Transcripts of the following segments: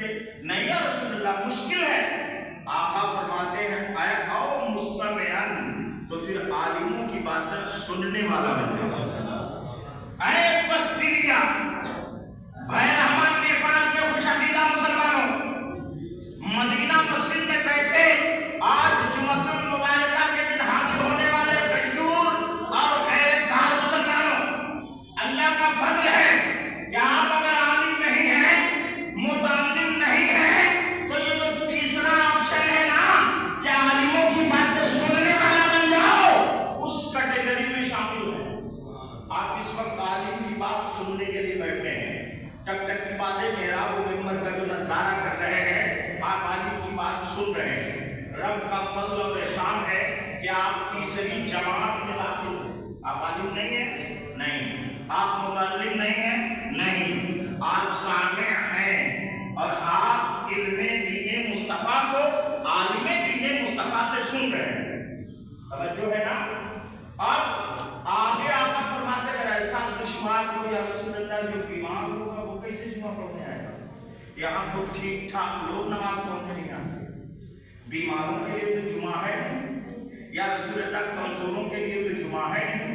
सकते? नहीं या रसूल अल्लाह, मुश्किल है। आका फरमाते हैं आया आओ मुस्तमिअन, तो फिर आलिमों की बातें सुनने वाला बन जाओ। अरे बस दिया भाई हमारे नेपाल के खुशहालीदा मुसलमानों, मदीना मस्जिद में बैठे आज जुम्मतुल मुबारका के दिन हाजिर होने वाले गंजूर और गैरदार मुसलमानों, अल्लाह का फजल है कि आप अगर आलिम नहीं है, मुताल्लिम नहीं है, तो ये जो तीसरा ऑप्शन है ना कि आलिमों की बातें सुनने वाला बन जाओ, उस कैटेगरी में शामिल हो। आप इस वक्त आलिम की बात सुनने के लिए बैठे हैं, टक की बातें मेहराब व मिंबर का जो नजारा कर रहे हैं, आप आलिम की बात सुन रहे हैं। रब का फजल और एहसान है कि आप तीसरी जमात में दाखिल हो। आप आलिम नहीं है? नहीं। आप मुताल्लिम नहीं है? नहीं। आप सामिअ हैं और आप इल्मे दीन मुस्तफा को आलिम दीन मुस्तफा से सुन रहे हैं। तवज्जो है ना? अब आगे आका फरमाते अगर ऐसा दुश्मन हो या रसूल अल्लाह जो बीमार होगा वो कैसे जुमा पढ़ने आएगा? यहाँ तो ठीक ठाक लोग नमाज पढ़ने नहीं आते। बीमारों के लिए तो जुमा है नहीं, या रसूल अल्लाह कमजोरों के लिए तो जुमा है नहीं,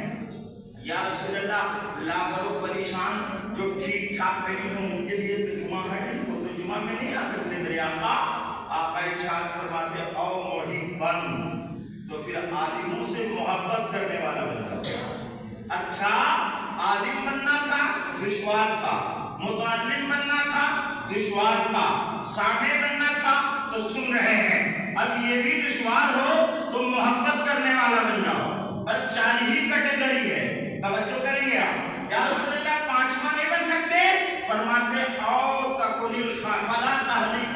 या रसूल अल्लाह लाखों परेशान जो ठीक ठाक नहीं हो उनके लिए तो जुमा है नहीं, वो तो जुमा में नहीं आ सकते। मेरे आका आपका इरशाद फरमाते औ मुहिब्बन, तो फिर आलिमों से मोहब्बत करने वाला बन जाओ। अच्छा आलिम बनना था दुश्वार था, मुताल्लिम बनना था दुश्वार था, सामे बनना था तो सुन रहे हैं। अब ये भी दुश्वार हो तो मोहब्बत करने वाला बन जाओ। बस 4 ही कैटेगरी है, तवज्जो करेंगे आप। या रसूल अल्लाह 5वां नहीं बन सकते? फरमाते औ तकुनिल फला तहलिक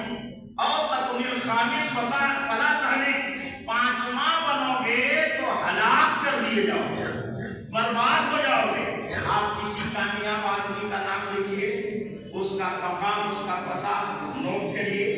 औ तकुनिल खामिस फला तहलिक, 5वां बनोगे तो हलाक कर दिए जाओगे, बर्बाद हो जाओगे। आप किसी कामयाब आदमी का नाम लिखिए, उसका मकाम उसका पता नोट करिए,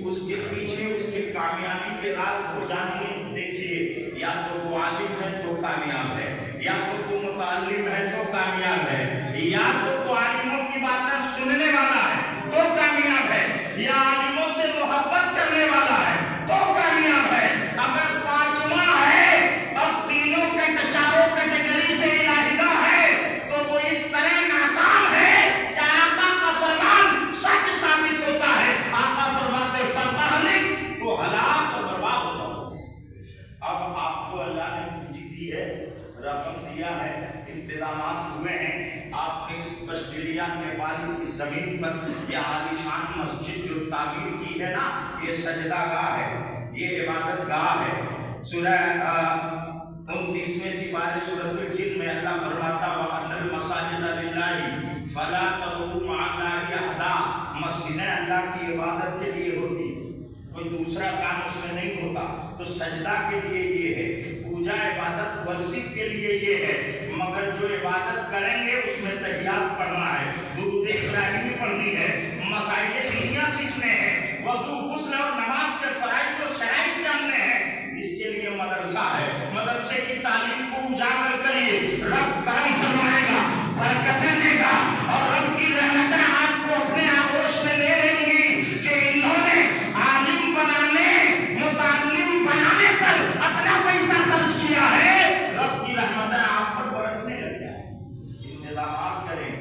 उसके पीछे उसके कामयाबी के राज हो जानिए। देखिए या तो वो आलिम है तो कामयाब है, या तो वो मुताल्लिम है तो कामयाब है, या तो वो आलिमों की बातें सुनने वाला है तो कामयाब है, या आलिमों से मोहब्बत करने वाला है तो कामयाब है। अगर 5वां है और तीनों चारों कैटेगरी से इलाहिदा है तो वो इस तरह नाकाम है कि आका का फरमान सच साबित होता है। आका फरमाते फतहलिक, तो हलाक और बर्बाद हो जाओगे। अब आपको अल्लाह ने पूंजी दी है, रकम दिया है, इंतजामात हुए हैं, आपने इस ऑस्ट्रेलिया नेपाल की जमीन पर यह आलीशान मस्जिद जो तामीर की है ना, ये सजदा गाह है, ये इबादत गाह है। सूरह 29वें सिपारे सूरतुल जिन में अल्लाह फरमाता व अन्नल मसाजिद लिल्लाहि फला तदउ मअल्लाहि अहदा, मस्जिदें अल्लाह की इबादत के लिए होती, कोई दूसरा काम उसमें नहीं होता। तो सजदा के लिए ये है, पूजा इबादत वर्शिप के लिए ये है, मगर जो इबादत करेंगे उसमें तहियात पढ़ना है, दुरूद इब्राहिमी पढ़नी है, मसाइल दीनिया सीखने हैं, वज़ू गुस्ल और नमाज के फराइज़ और शराइत जानने हैं। इसके लिए मदरसा है, मदरसे की तालीम को उजागर करिए, रब करम फरमाएगा, बरकतें देगा और रब की रहमतें आपको अपने आगोश में ले लेंगी कि इन्होंने आलिम बनाने मुताल्लिम बनाने पर अपना पैसा खर्च किया है, रब की रहमतें आप पर बरसने लग जाए। इंतजाम करें,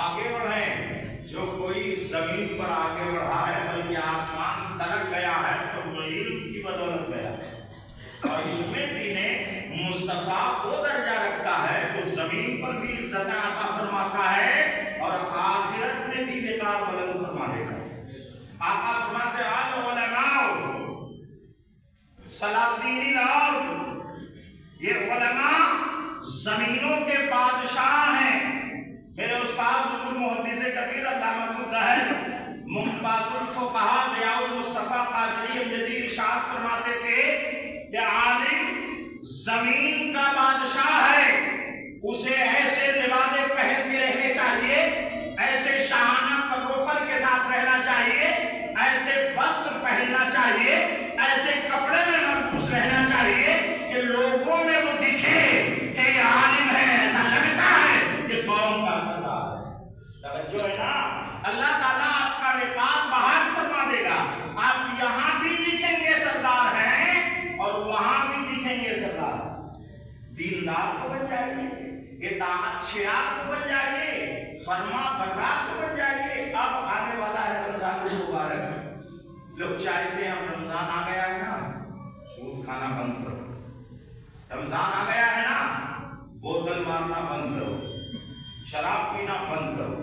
आगे बढ़ें। जो कोई जमीन पर आगे बढ़ा है बल्कि आसमान तलक गया है तो वो इल्म की बदौलत गया, और इल्मे दीने मुस्तफा वो दर्जा रखता है जो जमीन पर भी इज्जत अता फरमाता है और आखिरत में भी बेकार बुलंद फरमा देगा। आका फरमाते आल उलमाओ सलातीन अर्द, ये उलमा जमीनों के बादशाह हैं। मेरे उस्ताद हुजूर मुहद्दिस कबीर अल्लामा खुदाहर मुमताजुल फुक़हा ज़ियाउल मुस्तफा क़ादरी अमजदी इरशाद फरमाते थे कि आलिम जमीन का बादशाह है, उसे ऐसे लिबासे पहन के रहने चाहिए, ऐसे शाहाना कब्रोफर के साथ रहना चाहिए, ऐसे वस्त्र पहनना चाहिए, ऐसे कपड़े में मलबूस रहना चाहिए कि लोगों में वो दिखे कि ये आलिम है, ऐसा लगता है कि कौम का सरदार है। तवज्जो है ना? अल्लाह ताला आपका निकाब बहाल फरमा اطاعت شیار کو بن جائیے، فرما بردار کو بن جائیے۔ اب آنے والا ہے رمضان المبارک، لوگ چاہتے ہیں اب رمضان آ گیا ہے نا سود کھانا بند کرو، رمضان آ گیا ہے نا بوتل مارنا بند کرو، شراب پینا بند کرو،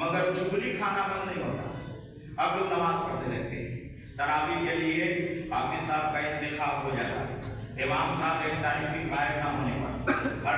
مگر چغلی کھانا بند نہیں ہوتا۔ اب لوگ نماز پڑھتے رہتے ہیں، تراویح کے لیے حافظ صاحب کا انتخاب ہو جاتا ہے، امام صاحب ایک ٹائم بھی قائم نہ ہونے پر